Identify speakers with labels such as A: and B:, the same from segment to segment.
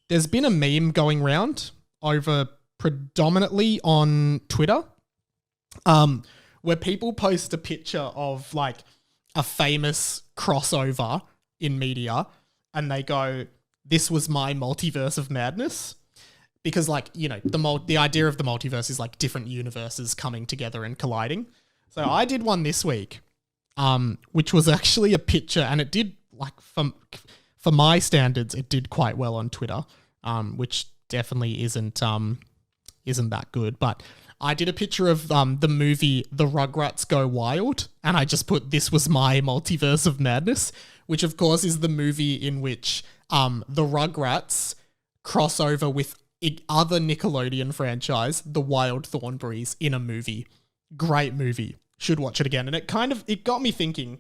A: there's been a meme going around over predominantly on Twitter, where people post a picture of like a famous crossover in media and they go, "This was my multiverse of madness." Because like, you know, the idea of the multiverse is like different universes coming together and colliding. So I did one this week, which was actually a picture, and it did like for my standards, it did quite well on Twitter, which definitely isn't that good. But I did a picture of the movie The Rugrats Go Wild, and I just put, "This was my multiverse of madness," which of course is the movie in which the Rugrats cross over with other Nickelodeon franchise, The Wild Thornberrys, in a movie. Great movie. Should watch it again. And it got me thinking,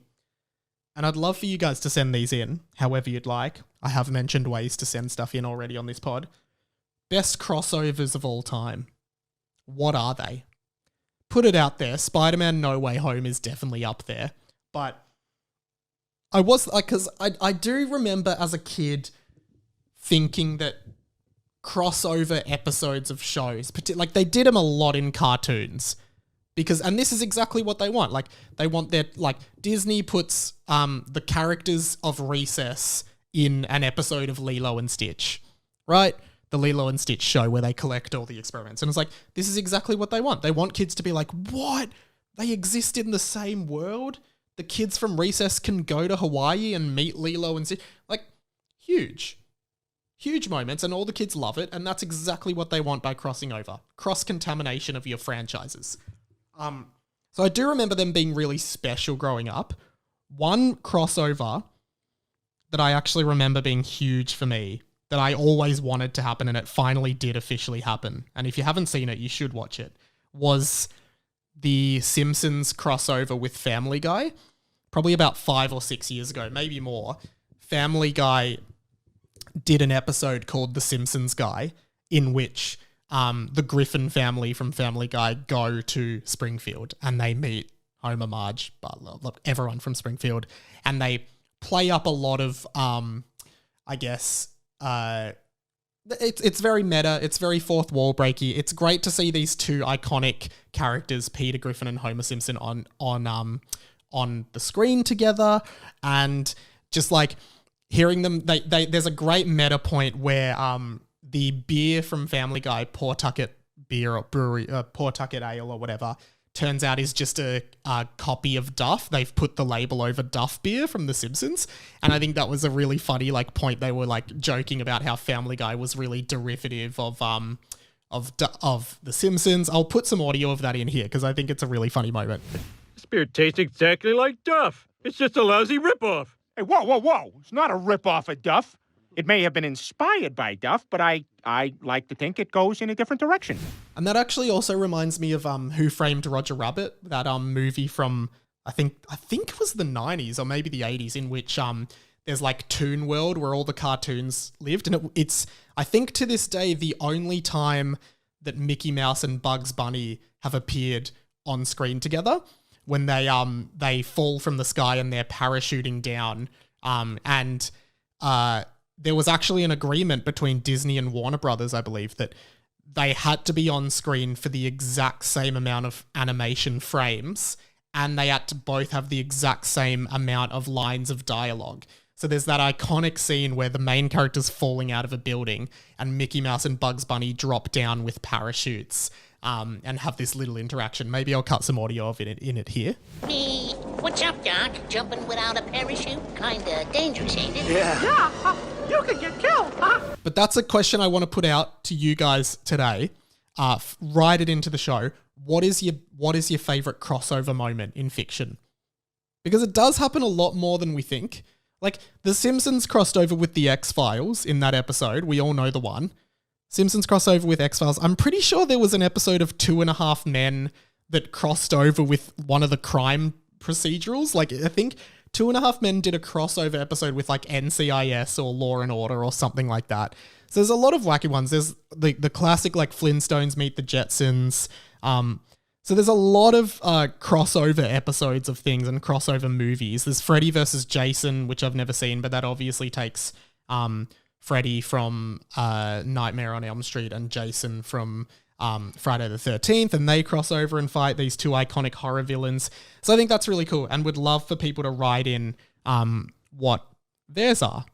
A: and I'd love for you guys to send these in, however you'd like. I have mentioned ways to send stuff in already on this pod. Best crossovers of all time. What are they? Put it out there. Spider-Man No Way Home is definitely up there. But I was like, because I do remember as a kid thinking that crossover episodes of shows, like they did them a lot in cartoons, and this is exactly what they want. Like they want their, like Disney puts the characters of Recess in an episode of Lilo and Stitch, right? The Lilo and Stitch show where they collect all the experiments. And it's like, this is exactly what they want. They want kids to be like, what? They exist in the same world? The kids from Recess can go to Hawaii and meet Lilo and Stitch? Like, huge moments, and all the kids love it, and that's exactly what they want by crossing over. Cross-contamination of your franchises. So I do remember them being really special growing up. One crossover that I actually remember being huge for me, that I always wanted to happen, and it finally did officially happen, and if you haven't seen it, you should watch it, was the Simpsons crossover with Family Guy. Probably about 5 or 6 years ago, maybe more. Family Guy did an episode called The Simpsons Guy, in which the Griffin family from Family Guy go to Springfield and they meet Homer, Marge, Butler, everyone from Springfield, and they play up a lot of, I guess, it's very meta, it's very fourth wall breaky. It's great to see these two iconic characters, Peter Griffin and Homer Simpson, on the screen together, and just like hearing them, there's a great meta point where the beer from Family Guy, Pawtucket beer or brewery, Pawtucket ale or whatever, turns out is just a copy of Duff. They've put the label over Duff beer from The Simpsons, and I think that was a really funny like point. They were like joking about how Family Guy was really derivative of The Simpsons. I'll put some audio of that in here because I think it's a really funny moment.
B: This beer tastes exactly like Duff. It's just a lousy ripoff.
C: Hey, whoa. It's not a ripoff of Duff. It may have been inspired by Duff, but I like to think it goes in a different direction.
A: And that actually also reminds me of Who Framed Roger Rabbit, that movie from I think it was the 90s or maybe the 80s, in which there's like Toon World where all the cartoons lived, and it's I think to this day the only time that Mickey Mouse and Bugs Bunny have appeared on screen together, when they fall from the sky and they're parachuting down, and there was actually an agreement between Disney and Warner Brothers, I believe, that they had to be on screen for the exact same amount of animation frames, and they had to both have the exact same amount of lines of dialogue. So there's that iconic scene where the main character's falling out of a building and Mickey Mouse and Bugs Bunny drop down with parachutes, and have this little interaction. Maybe I'll cut some audio of it in it here.
D: Me, what's up, Doc? Jumping without a parachute? Kinda dangerous, ain't it?
E: Yeah, you could get killed, huh?
A: But that's a question I want to put out to you guys today. Write it into the show. What is your favorite crossover moment in fiction? Because it does happen a lot more than we think. Like, The Simpsons crossed over with The X-Files in that episode. We all know the one. Simpsons crossover with X-Files. I'm pretty sure there was an episode of 2.5 Men that crossed over with one of the crime procedurals. Like, I think 2.5 Men did a crossover episode with like NCIS or Law and Order or something like that. So there's a lot of wacky ones. There's the classic like Flintstones meet the Jetsons. So there's a lot of crossover episodes of things and crossover movies. There's Freddy versus Jason, which I've never seen, but that obviously takes Freddy from Nightmare on Elm Street and Jason from Friday the 13th, and they cross over and fight these two iconic horror villains. So I think that's really cool, and would love for people to write in what theirs are.